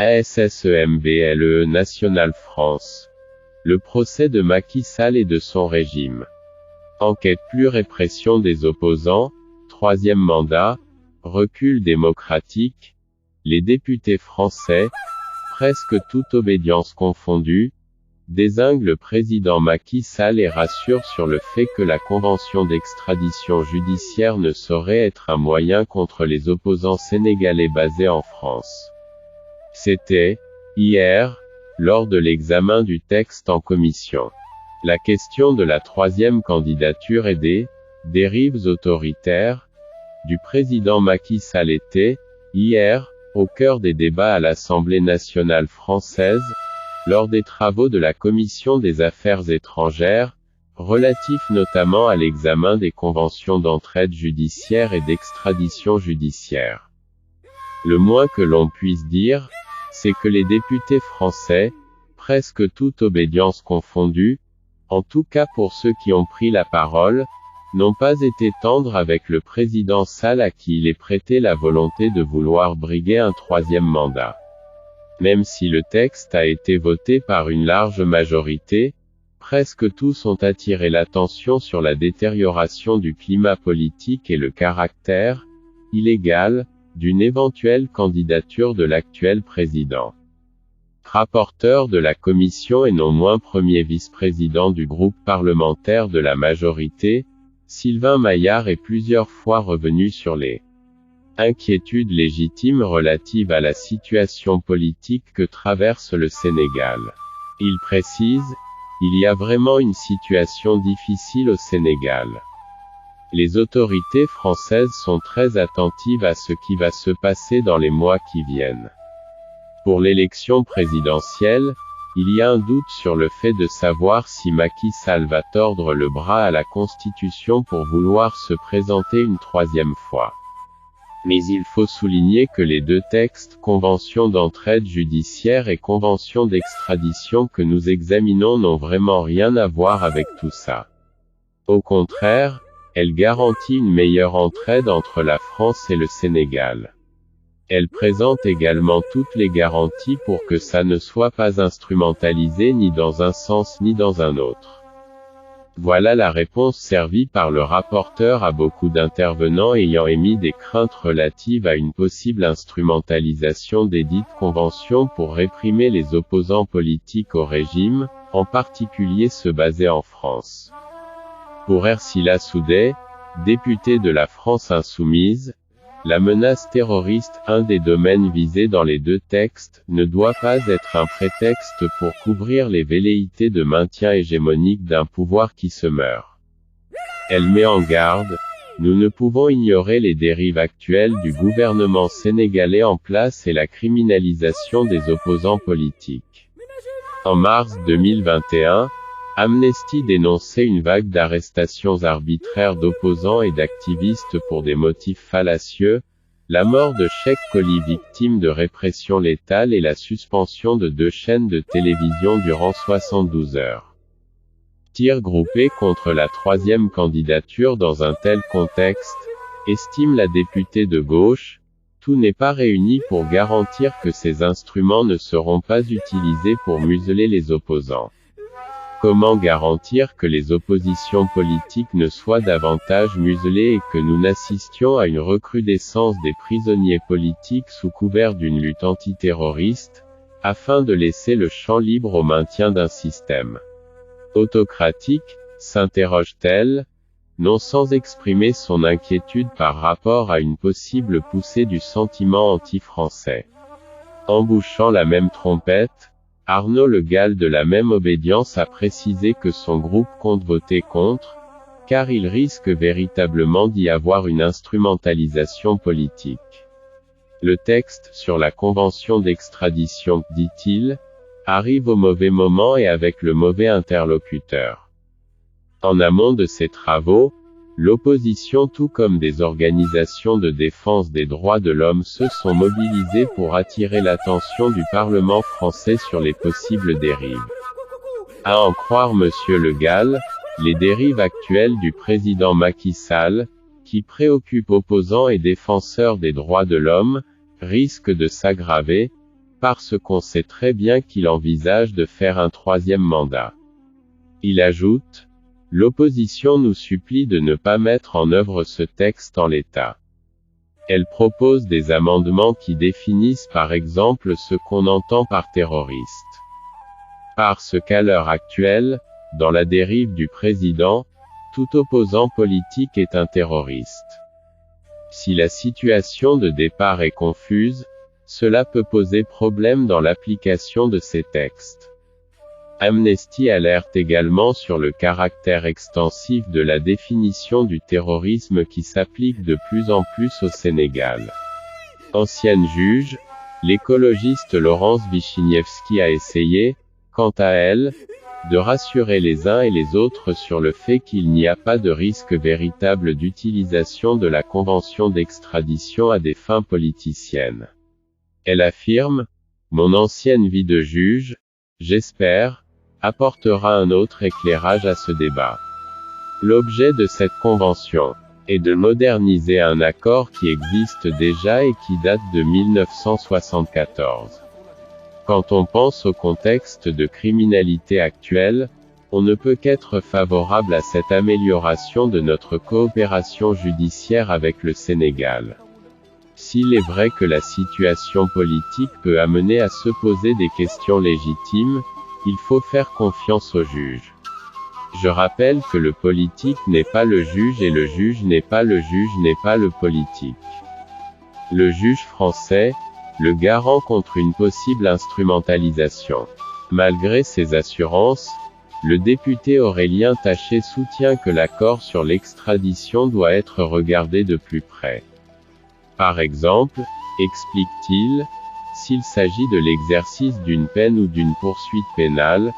ASSEMBLE National France. Le procès de Macky Sall et de son régime. Enquête plus répression des opposants, troisième mandat, recul démocratique. Les députés français, presque toute obédience confondue, désignent le président Macky Sall et rassurent sur le fait que la convention d'extradition judiciaire ne saurait être un moyen contre les opposants sénégalais basés en France. C'était, hier, lors de l'examen du texte en commission. La question de la troisième candidature et des dérives autoritaires du président Macky Sall était, hier, au cœur des débats à l'Assemblée nationale française, lors des travaux de la Commission des Affaires étrangères, relatifs notamment à l'examen des conventions d'entraide judiciaire et d'extradition judiciaire. Le moins que l'on puisse dire, c'est que les députés français, presque toute obédience confondue, en tout cas pour ceux qui ont pris la parole, n'ont pas été tendres avec le président Sall à qui il est prêté la volonté de vouloir briguer un troisième mandat. Même si le texte a été voté par une large majorité, presque tous ont attiré l'attention sur la détérioration du climat politique et le caractère illégal d'une éventuelle candidature de l'actuel président. Rapporteur de la commission et non moins premier vice-président du groupe parlementaire de la majorité, Sylvain Maillard est plusieurs fois revenu sur les inquiétudes légitimes relatives à la situation politique que traverse le Sénégal. Il précise, il y a vraiment une situation difficile au Sénégal. Les autorités françaises sont très attentives à ce qui va se passer dans les mois qui viennent. Pour l'élection présidentielle, il y a un doute sur le fait de savoir si Macky Sall va tordre le bras à la Constitution pour vouloir se présenter une troisième fois. Mais il faut souligner que les deux textes, convention d'entraide judiciaire et convention d'extradition que nous examinons n'ont vraiment rien à voir avec tout ça. Au contraire, elle garantit une meilleure entraide entre la France et le Sénégal. Elle présente également toutes les garanties pour que ça ne soit pas instrumentalisé ni dans un sens ni dans un autre. Voilà la réponse servie par le rapporteur à beaucoup d'intervenants ayant émis des craintes relatives à une possible instrumentalisation des dites conventions pour réprimer les opposants politiques au régime, en particulier ceux basés en France. Pour Ercilla Soudet, député de la France insoumise, la menace terroriste, un des domaines visés dans les deux textes, ne doit pas être un prétexte pour couvrir les velléités de maintien hégémonique d'un pouvoir qui se meurt. Elle met en garde, nous ne pouvons ignorer les dérives actuelles du gouvernement sénégalais en place et la criminalisation des opposants politiques. En mars 2021, Amnesty dénonçait une vague d'arrestations arbitraires d'opposants et d'activistes pour des motifs fallacieux, la mort de Cheikh Koli victime de répression létale et la suspension de 2 chaînes de télévision durant 72 heures. Tir groupé contre la troisième candidature dans un tel contexte, estime la députée de gauche, tout n'est pas réuni pour garantir que ces instruments ne seront pas utilisés pour museler les opposants. Comment garantir que les oppositions politiques ne soient davantage muselées et que nous n'assistions à une recrudescence des prisonniers politiques sous couvert d'une lutte antiterroriste, afin de laisser le champ libre au maintien d'un système autocratique, s'interroge-t-elle, non sans exprimer son inquiétude par rapport à une possible poussée du sentiment anti-français. Embouchant la même trompette, Arnaud Le Gall de la même obédience a précisé que son groupe compte voter contre, car il risque véritablement d'y avoir une instrumentalisation politique. Le texte sur la convention d'extradition, dit-il, arrive au mauvais moment et avec le mauvais interlocuteur. En amont de ces travaux, l'opposition tout comme des organisations de défense des droits de l'homme se sont mobilisées pour attirer l'attention du Parlement français sur les possibles dérives. À en croire Monsieur Le Gall, les dérives actuelles du président Macky Sall, qui préoccupent opposants et défenseurs des droits de l'homme, risquent de s'aggraver, parce qu'on sait très bien qu'il envisage de faire un troisième mandat. Il ajoute, « L'opposition nous supplie de ne pas mettre en œuvre ce texte en l'état. Elle propose des amendements qui définissent par exemple ce qu'on entend par terroriste. Parce qu'à l'heure actuelle, dans la dérive du président, tout opposant politique est un terroriste. Si la situation de départ est confuse, cela peut poser problème dans l'application de ces textes. » Amnesty alerte également sur le caractère extensif de la définition du terrorisme qui s'applique de plus en plus au Sénégal. Ancienne juge, l'écologiste Laurence Vichnievsky a essayé, quant à elle, de rassurer les uns et les autres sur le fait qu'il n'y a pas de risque véritable d'utilisation de la convention d'extradition à des fins politiciennes. Elle affirme, « Mon ancienne vie de juge, j'espère, apportera un autre éclairage à ce débat. L'objet de cette convention est de moderniser un accord qui existe déjà et qui date de 1974. Quand on pense au contexte de criminalité actuel, on ne peut qu'être favorable à cette amélioration de notre coopération judiciaire avec le Sénégal. S'il est vrai que la situation politique peut amener à se poser des questions légitimes, il faut faire confiance au juge. Je rappelle que le politique n'est pas le juge et le juge n'est pas le juge n'est pas le politique. Le juge français, le garant contre une possible instrumentalisation. Malgré ces assurances, le député Aurélien Taché soutient que l'accord sur l'extradition doit être regardé de plus près. Par exemple, explique-t-il, s'il s'agit de l'exercice d'une peine ou d'une poursuite pénale,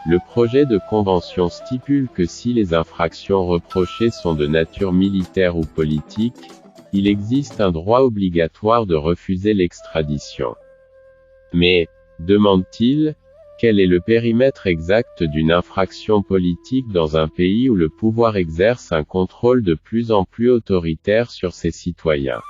le projet de convention stipule que si les infractions reprochées sont de nature militaire ou politique, il existe un droit obligatoire de refuser l'extradition. Mais, demande-t-il, quel est le périmètre exact d'une infraction politique dans un pays où le pouvoir exerce un contrôle de plus en plus autoritaire sur ses citoyens?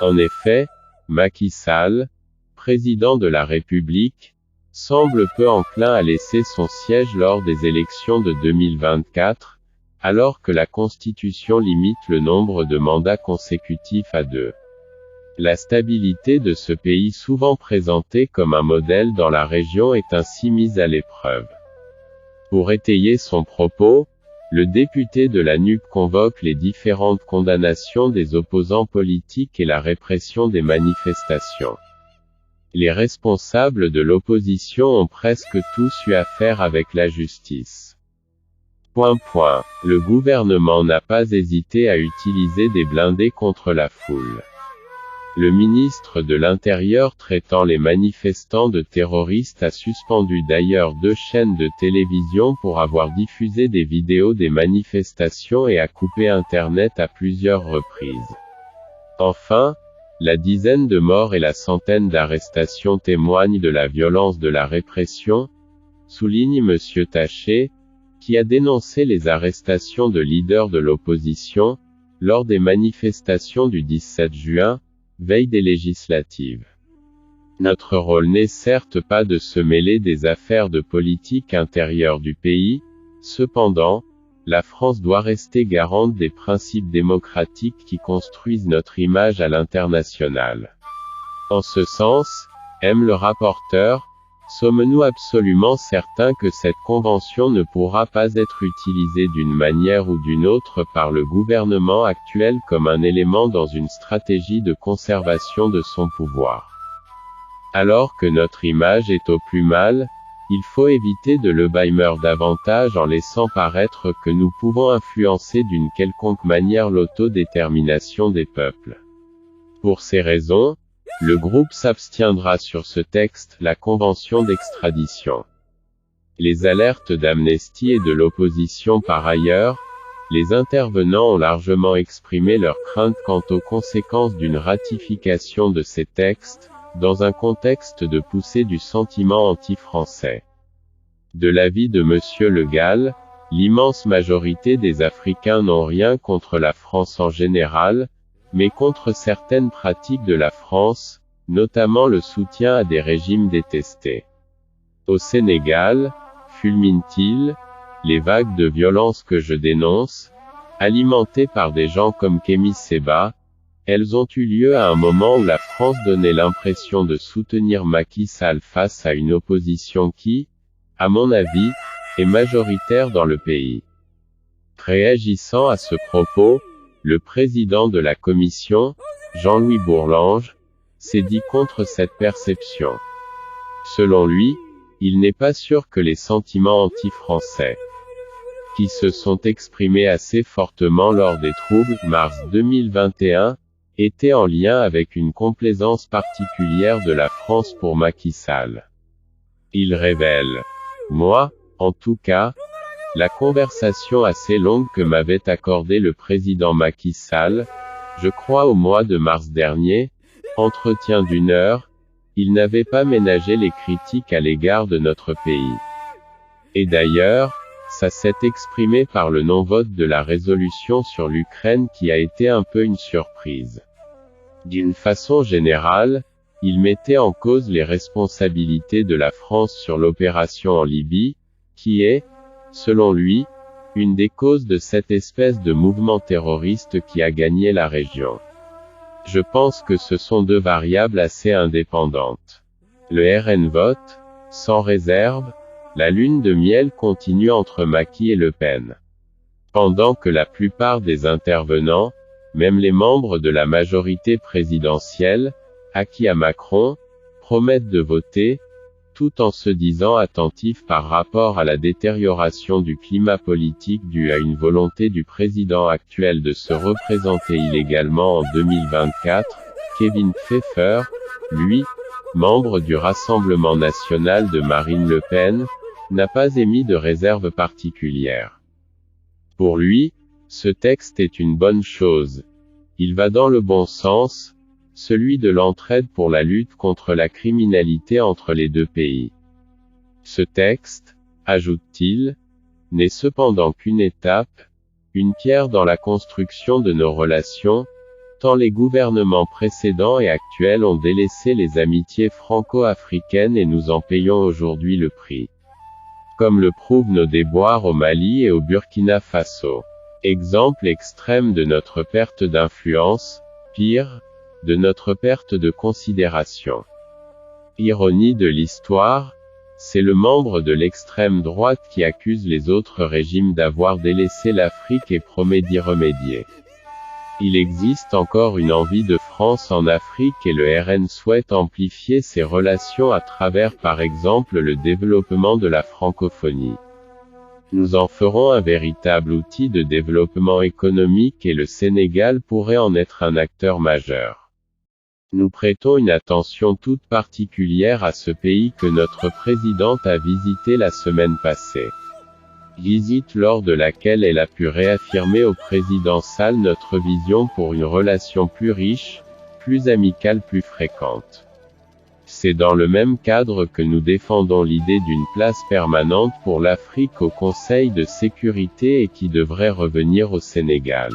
En effet, Macky Sall, président de la République, semble peu enclin à laisser son siège lors des élections de 2024, alors que la Constitution limite le nombre de mandats consécutifs à 2. La stabilité de ce pays souvent présenté comme un modèle dans la région est ainsi mise à l'épreuve. Pour étayer son propos, le député de la NUP convoque les différentes condamnations des opposants politiques et la répression des manifestations. Les responsables de l'opposition ont presque tous eu affaire avec la justice. Le gouvernement n'a pas hésité à utiliser des blindés contre la foule. Le ministre de l'Intérieur traitant les manifestants de terroristes a suspendu d'ailleurs 2 chaînes de télévision pour avoir diffusé des vidéos des manifestations et a coupé Internet à plusieurs reprises. Enfin, la dizaine de morts et la centaine d'arrestations témoignent de la violence de la répression, souligne M. Taché, qui a dénoncé les arrestations de leaders de l'opposition, lors des manifestations du 17 juin, veille des législatives. Notre rôle n'est certes pas de se mêler des affaires de politique intérieure du pays, cependant, la France doit rester garante des principes démocratiques qui construisent notre image à l'international. En ce sens, aime le rapporteur, sommes-nous absolument certains que cette convention ne pourra pas être utilisée d'une manière ou d'une autre par le gouvernement actuel comme un élément dans une stratégie de conservation de son pouvoir? Alors que notre image est au plus mal, il faut éviter de le bâmer davantage en laissant paraître que nous pouvons influencer d'une quelconque manière l'autodétermination des peuples. Pour ces raisons, le groupe s'abstiendra sur ce texte, la convention d'extradition. Les alertes d'Amnesty et de l'opposition par ailleurs, les intervenants ont largement exprimé leurs craintes quant aux conséquences d'une ratification de ces textes, dans un contexte de poussée du sentiment anti-français. De l'avis de M. Le Gall, l'immense majorité des Africains n'ont rien contre la France en général, mais contre certaines pratiques de la France, notamment le soutien à des régimes détestés. Au Sénégal, fulmine-t-il, les vagues de violence que je dénonce, alimentées par des gens comme Kémy Séba, elles ont eu lieu à un moment où la France donnait l'impression de soutenir Macky Sall face à une opposition qui, à mon avis, est majoritaire dans le pays. Réagissant à ce propos, le président de la commission, Jean-Louis Bourlange, s'est dit contre cette perception. Selon lui, il n'est pas sûr que les sentiments anti-français, qui se sont exprimés assez fortement lors des troubles, mars 2021, étaient en lien avec une complaisance particulière de la France pour Macky Sall. Il révèle, moi, en tout cas, la conversation assez longue que m'avait accordée le président Macky Sall, je crois au mois de mars dernier, entretien d'1 heure, il n'avait pas ménagé les critiques à l'égard de notre pays. Et d'ailleurs, ça s'est exprimé par le non-vote de la résolution sur l'Ukraine qui a été un peu une surprise. D'une façon générale, il mettait en cause les responsabilités de la France sur l'opération en Libye, qui est, selon lui, une des causes de cette espèce de mouvement terroriste qui a gagné la région. Je pense que ce sont deux variables assez indépendantes. Le RN vote, sans réserve, la lune de miel continue entre Macky et Le Pen. Pendant que la plupart des intervenants, même les membres de la majorité présidentielle, acquis à Macron, promettent de voter, tout en se disant attentifs par rapport à la détérioration du climat politique due à une volonté du président actuel de se représenter illégalement en 2024, Kevin Pfeffer, lui, membre du Rassemblement national de Marine Le Pen, n'a pas émis de réserve particulière. Pour lui, ce texte est une bonne chose. Il va dans le bon sens, celui de l'entraide pour la lutte contre la criminalité entre les deux pays. Ce texte, ajoute-t-il, n'est cependant qu'une étape, une pierre dans la construction de nos relations, tant les gouvernements précédents et actuels ont délaissé les amitiés franco-africaines et nous en payons aujourd'hui le prix. Comme le prouvent nos déboires au Mali et au Burkina Faso. Exemple extrême de notre perte d'influence, pire, de notre perte de considération. Ironie de l'histoire, c'est le membre de l'extrême droite qui accuse les autres régimes d'avoir délaissé l'Afrique et promet d'y remédier. Il existe encore une envie de France en Afrique et le RN souhaite amplifier ses relations à travers par exemple le développement de la francophonie. Nous en ferons un véritable outil de développement économique et le Sénégal pourrait en être un acteur majeur. Nous prêtons une attention toute particulière à ce pays que notre présidente a visité la semaine passée. Visite lors de laquelle elle a pu réaffirmer au président Sall notre vision pour une relation plus riche, plus amicale, plus fréquente. C'est dans le même cadre que nous défendons l'idée d'une place permanente pour l'Afrique au Conseil de sécurité et qui devrait revenir au Sénégal.